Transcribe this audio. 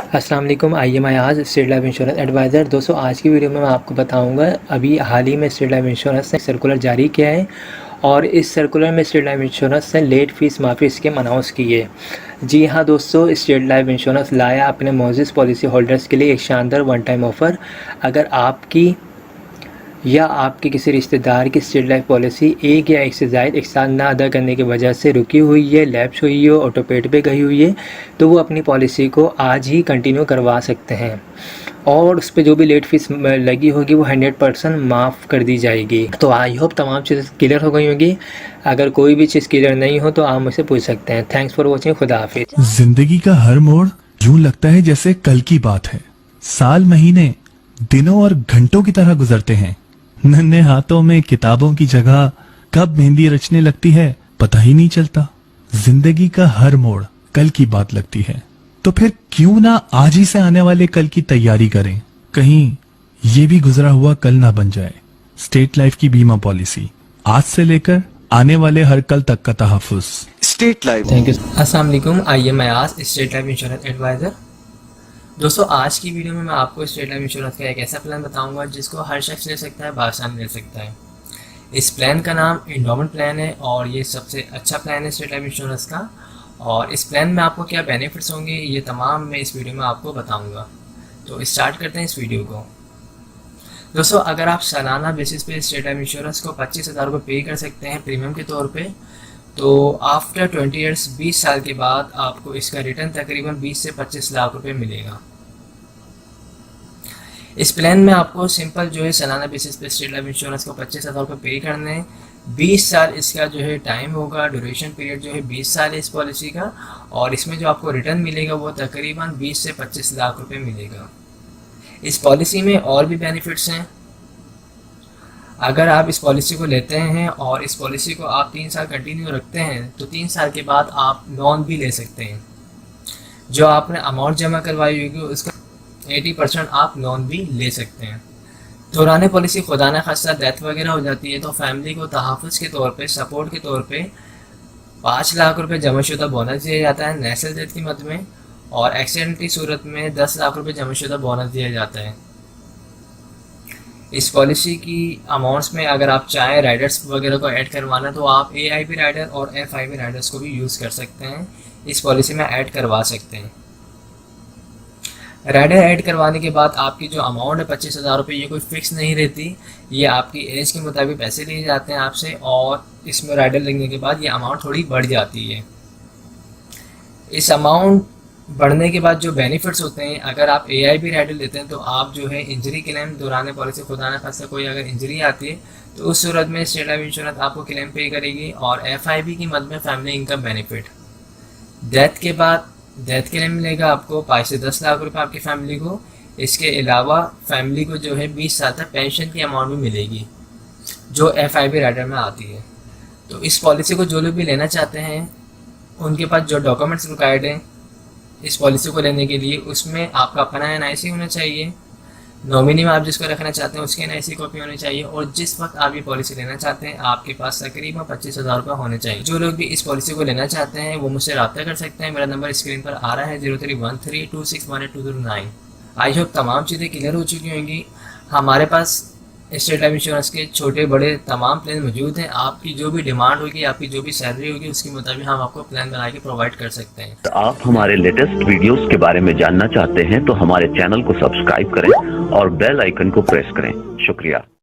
अस्सलाम वालेकुम। I am Ayaz, state life insurance advisor. दोस्तों, आज की वीडियो में मैं आपको बताऊंगा अभी हाल ही में स्टेट लाइफ इंश्योरेंस ने सर्कुलर जारी किया है और इस सर्कुलर में स्टेट लाइफ इंश्योरेंस ने लेट फीस माफ़ी स्कीम अनाउंस की है। जी हाँ दोस्तों, स्टेट लाइफ इंश्योरेंस लाया अपने मौजूद पॉलिसी होल्डर्स के लिए एक शानदार वन टाइम ऑफ़र। अगर आपकी या आपके किसी रिश्तेदार की स्टेट लाइफ पॉलिसी एक या एक से ज़ायद एक साल ना अदा करने की वजह से रुकी हुई है, लैप्स हुई हो, ऑटोपेड पे गई हुई है, तो वो अपनी पॉलिसी को आज ही कंटिन्यू करवा सकते हैं और उस पर जो भी लेट फीस लगी होगी वो 100% माफ़ कर दी जाएगी। तो आई होप तमाम चीज़ें क्लियर हो गई होंगी। अगर कोई भी चीज़ क्लियर नहीं हो तो आप मुझसे पूछ सकते हैं। Thanks for watching. खुदा हाफिज़। जिंदगी का हर मोड़ यूं लगता है जैसे कल की बात है। साल, महीने, दिनों और घंटों की तरह गुजरते हैं। नन्हे हाथों में किताबों की जगह कब मेहंदी रचने लगती है पता ही नहीं चलता। जिंदगी का हर मोड़ कल की बात लगती है, तो फिर क्यों ना आज ही से आने वाले कल की तैयारी करें। कहीं ये भी गुजरा हुआ कल ना बन जाए। स्टेट लाइफ की बीमा पॉलिसी, आज से लेकर आने वाले हर कल तक का तहफ्फुज़। स्टेट लाइफ। Thank you. अस्सलाम वालेकुम। I am Ayaz, state life insurance advisor. दोस्तों, आज की वीडियो में मैं आपको स्टेट लाइफ इंश्योरेंस का एक ऐसा प्लान बताऊंगा जिसको हर शख्स ले सकता है, बासानी ले सकता है। इस प्लान का नाम एंडोमेंट प्लान है और ये सबसे अच्छा प्लान है स्टेट लाइफ इंश्योरेंस का। और इस प्लान में आपको क्या बेनिफिट्स होंगे ये तमाम मैं इस वीडियो में आपको बताऊंगा। तो स्टार्ट करते हैं इस वीडियो को। दोस्तों, अगर आप सालाना बेसिस पे स्टेट लाइफ इंश्योरेंस को 25,000 रुपये पे कर सकते हैं प्रीमियम के तौर पे, तो आफ्टर 20 ईयर्स 20 साल के बाद आपको इसका रिटर्न तकरीबन 20 से 25 लाख रुपए मिलेगा। इस प्लान में आपको सिंपल जो है सालाना बेसिस पे स्टेट लाइफ इंश्योरेंस को 25,000 रुपये पे करने हैं। 20 साल इसका जो है टाइम होगा, ड्यूरेशन पीरियड जो है 20 साल है इस पॉलिसी का। और इसमें जो आपको रिटर्न मिलेगा वो तकरीबन 20 से 25 लाख रुपए मिलेगा। इस पॉलिसी में और भी बेनिफिट्स हैं। अगर आप इस पॉलिसी को लेते हैं और इस पॉलिसी को आप 3 साल कंटिन्यू रखते हैं तो 3 साल के बाद आप लोन भी ले सकते हैं। जो आपने अमाउंट जमा करवाई होगी उसका 80% आप लोन भी ले सकते हैं। दौरान पॉलिसी खुदा न खास्ता डेथ वगैरह हो जाती है तो फैमिली को तहफ़्फ़ुज़ के तौर पे, सपोर्ट के तौर पे 5 लाख रुपए जमाशुदा बोनस दिया जाता है नेचुरल डेथ की मद में, और एक्सीडेंट की सूरत में 10 लाख रुपए जमाशुदा बोनस दिया जाता है। इस पॉलिसी की अमाउंट्स में अगर आप चाहें राइडर्स वगैरह को ऐड करवाना तो आप AIP राइडर और FIP राइडर्स को भी यूज़ कर सकते हैं, इस पॉलिसी में ऐड करवा सकते हैं। राइडर ऐड करवाने के बाद आपकी जो अमाउंट है 25,000 रुपये, ये कोई फिक्स नहीं रहती। ये आपकी एज के मुताबिक पैसे लिए जाते हैं आपसे और इसमें राइडर लगने के बाद ये अमाउंट थोड़ी बढ़ जाती है। इस अमाउंट बढ़ने के बाद जो बेनिफिट्स होते हैं, अगर आप AIP राइडर लेते हैं तो आप जो है इंजरी क्लेम दौरान पॉलिसी खुदा न खास्ता कोई अगर इंजरी आती है तो उस सूरत में स्टेट लाइफ इंश्योरेंस आपको क्लेम पे करेगी। और FIP की मद में फैमिली इनकम बेनिफिट, डेथ के बाद डेथ के लिए मिलेगा आपको 5 से 10 लाख रुपए आपकी फैमिली को। इसके अलावा फैमिली को जो है 20 साल तक पेंशन की अमाउंट भी मिलेगी जो FIP राइडर में आती है। तो इस पॉलिसी को जो लोग भी लेना चाहते हैं उनके पास जो डॉक्यूमेंट्स रिक्वायर्ड हैं इस पॉलिसी को लेने के लिए, उसमें आपका अपना NIC होना चाहिए, नॉमिनी में आप जिसको रखना चाहते हैं उसकी NIC कॉपी होनी चाहिए, और जिस वक्त आप ये पॉलिसी लेना चाहते हैं आपके पास तकरीबन 25,000 रुपये होने चाहिए। जो लोग भी इस पॉलिसी को लेना चाहते हैं वो मुझसे रब्ता कर सकते हैं। मेरा नंबर स्क्रीन पर आ रहा है 031326182009। आई होप तमाम चीज़ें क्लियर हो चुकी होंगी। हमारे पास स्टेट लाइफ इंश्योरेंस के छोटे बड़े तमाम प्लान मौजूद हैं। आपकी जो भी डिमांड होगी, आपकी जो भी सैलरी होगी, उसके मुताबिक हम आपको प्लान बना के प्रोवाइड कर सकते हैं। तो आप हमारे लेटेस्ट वीडियोस के बारे में जानना चाहते हैं तो हमारे चैनल को सब्सक्राइब करें और बेल आइकन को प्रेस करें। शुक्रिया।